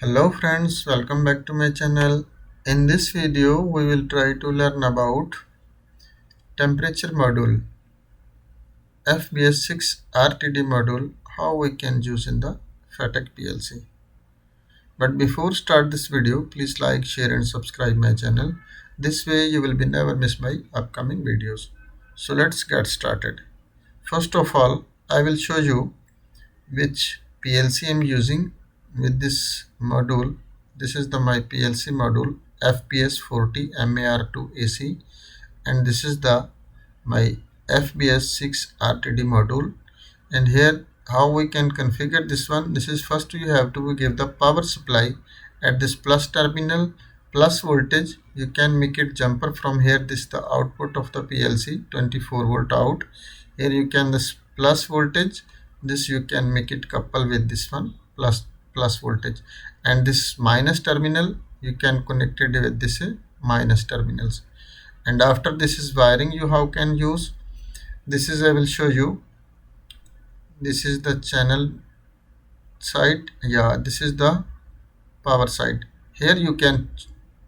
Hello friends, welcome back to my channel. In this video, we will try to learn about temperature module, FBS-6RTD module, how we can use in the Fatek PLC. But before start this video, please like, share and subscribe my channel. This way you will be never miss my upcoming videos. So let's get started. First of all, I will show you which PLC I'm using with this module. This is the my PLC module FBS-40 MAR2 AC, and this is the my FBS-6RTD module. And here how we can configure this one. This is first you have to give the power supply at this plus terminal, plus voltage. You can make it jumper from here. This is the output of the PLC, 24 volt out. Here you can this plus voltage, this you can make it couple with this one plus voltage, and this minus terminal you can connect it with this minus terminals. And after this is wiring, you how can use this is I will show you. This is the channel side, yeah, this is the power side. Here you can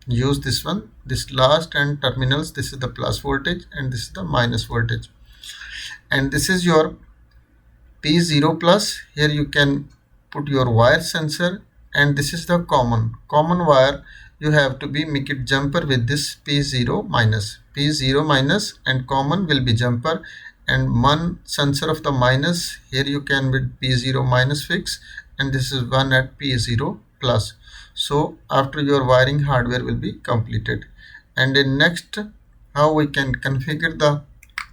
use this one, this last and terminals. This is the plus voltage and this is the minus voltage, and this is your P0 plus. Here you can put your wire sensor, and this is the common wire. You have to be make it jumper with this P0 minus, and common will be jumper, and one sensor of the minus. Here you can with P0 minus fix, and this is one at P0 plus. So after your wiring hardware will be completed. And in next, how we can configure the,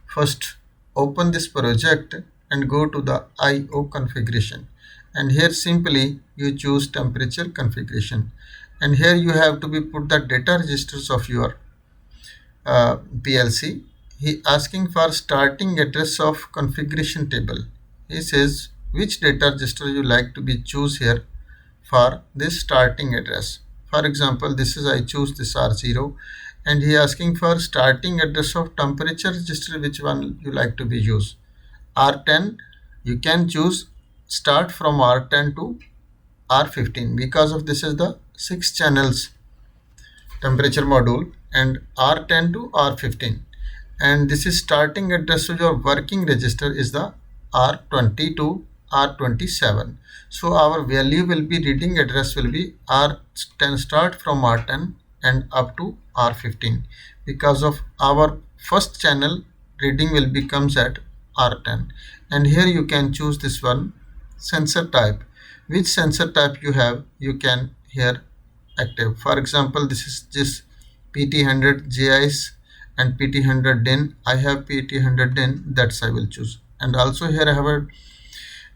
first open this project and go to the IO configuration, and here simply you choose temperature configuration, and here you have to be put the data registers of your PLC. He asking for starting address of configuration table. He says which data register you like to be choose here for this starting address. For example, this is I choose this R0, and he asking for starting address of temperature register, which one you like to be used. R10, you can choose start from R10 to R15, because of this is the 6 channels temperature module, and R10 to R15, and this is starting address of your working register is the R20 to R27. So our value will be reading address will be R10, start from R10 and up to R15, because of our first channel reading will becomes at R10. And here you can choose this one sensor type. Which sensor type you have, you can here active. For example, this is this PT100 JIS and PT100 DIN. I have PT100 DIN, that's I will choose. And also here I have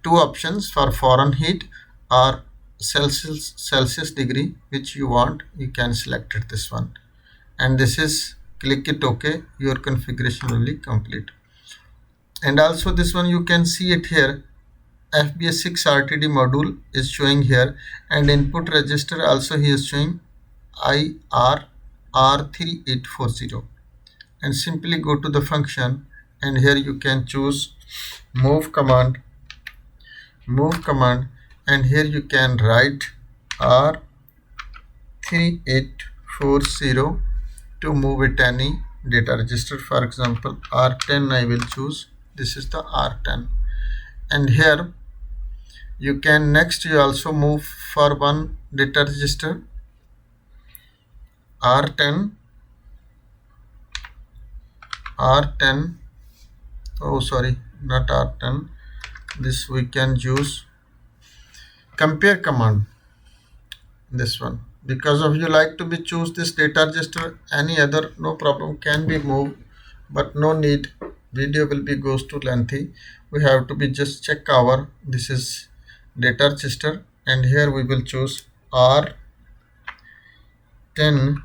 two options for foreign heat or Celsius degree, which you want, you can select it this one. And this is click it OK, your configuration will be complete. And also this one you can see it here, FBS-6RTD module is showing here, and input register also he is showing IR3840. And simply go to the function, and here you can choose move command, and here you can write R3840 to move it any data register. For example, R10 I will choose, this is the R10. And here you can next you also move for one data register R10, oh sorry, not R10, this we can use compare command, this one, because of you like to be choose this data register, any other no problem can be moved, but no need, video will be goes too lengthy. We have to be just check our this is data register, and here we will choose R10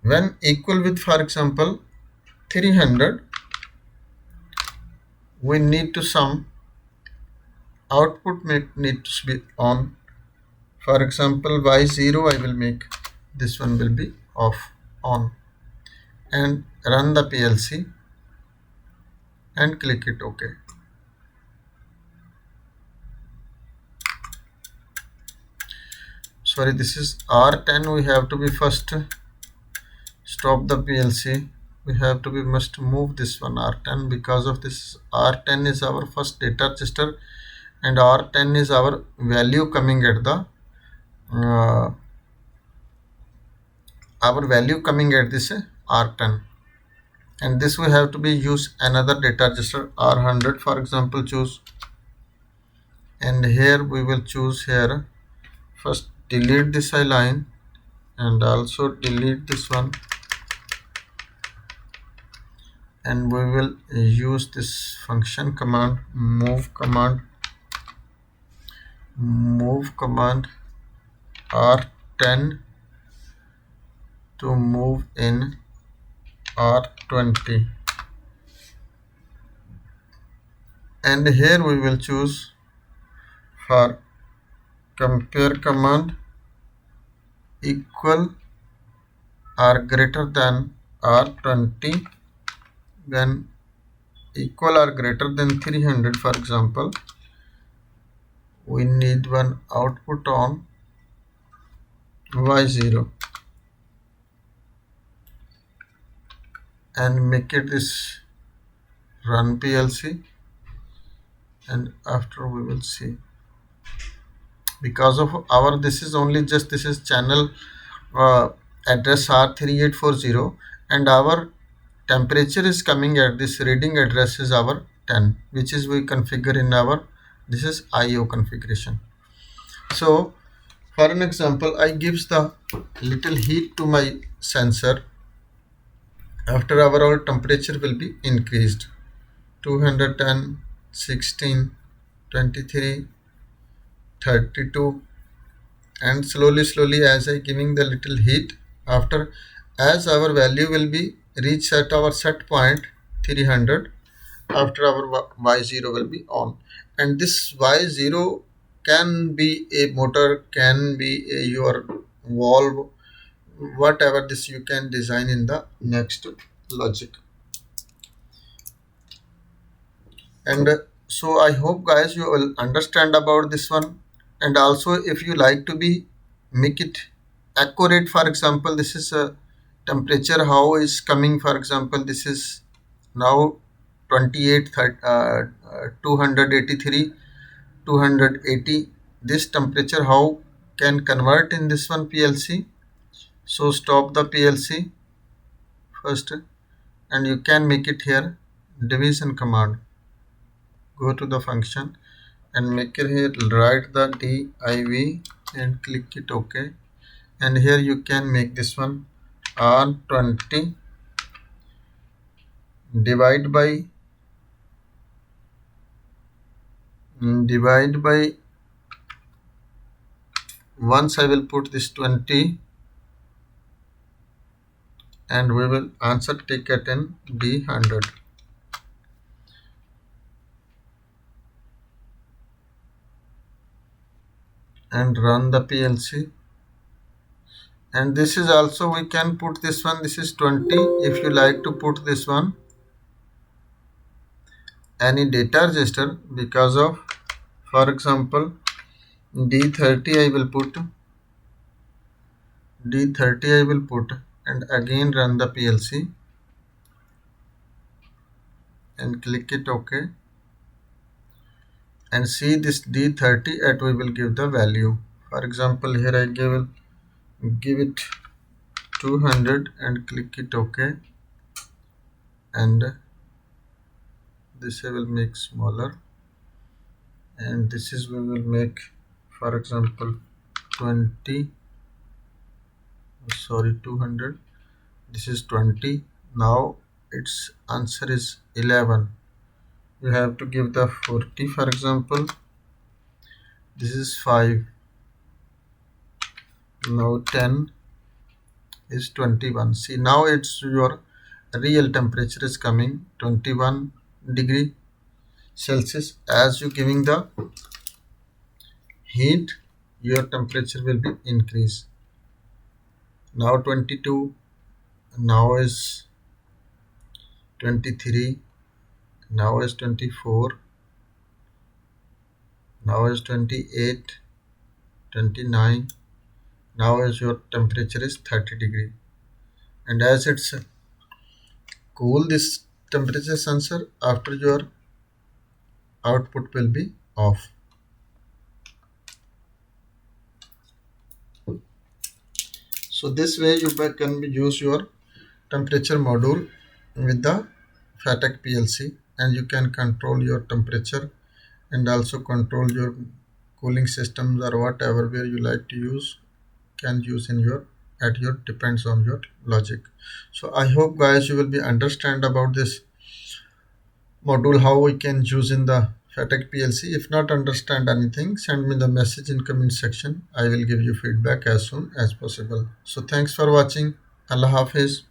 when equal with, for example, 300, we need to sum output need to be on. For example, Y0 I will make, this one will be off, on, and run the PLC and click it OK. sorry, this is R10. We have to be first stop the PLC. We have to be must move this one R10, because of this R10 is our first data register and R10 is our value coming at the our value coming at this R10, and this we have to be use another data register R100, for example choose, and here we will choose here first delete this line and also delete this one, and we will use this function command move command R10 to move in R20, and here we will choose for compare command equal or greater than R20, when equal or greater than 300, for example we need one output on Y0 and make it this run PLC, and after we will see, because of our this is only just this is channel address R3840 and our temperature is coming at this reading address is our 10, which is we configure in our this is IO configuration. So for an example, I gives the little heat to my sensor. After our temperature will be increased 210, 16, 23, 32, and slowly as I giving the little heat, after as our value will be reached at our set point 300, after our Y0 will be on, and this Y0 can be a motor, can be a your valve, whatever this you can design in the next logic. And so I hope guys you will understand about this one, and also if you like to be make it accurate, for example this is a temperature how is coming, for example this is now 28 283 280, this temperature how can convert in this one PLC. So stop the PLC first and you can make it here division command, go to the function and make it here write the div and click it OK, and here you can make this one R20 divide by once I will put this 20 and we will answer ticket in D100, and run the PLC. And this is also we can put this one, this is 20, if you like to put this one any data register, because of for example D30 I will put and again run the PLC and click it OK, and see this D30 at we will give the value. For example here I give it 200 and click it OK, and this I will make smaller, and this is we will make for example 200, this is 20, now its answer is 11. You have to give the 40, for example this is 5, now 10 is 21. See now it's your real temperature is coming 21 degree Celsius. As you giving the heat your temperature will be increase, now 22, now is 23, now is 24, now is 28, 29, Now as your temperature is 30 degree, and as it's cool this temperature sensor, after your output will be off. So this way you can use your temperature module with the Fatek PLC, and you can control your temperature and also control your cooling systems or whatever where you like to use, can use in your at your depends on your logic. So I hope guys you will be understand about this module how we can use in the Fatek PLC. If not understand anything, send me the message in comment section. I will give you feedback as soon as possible. So thanks for watching. Allah Hafiz.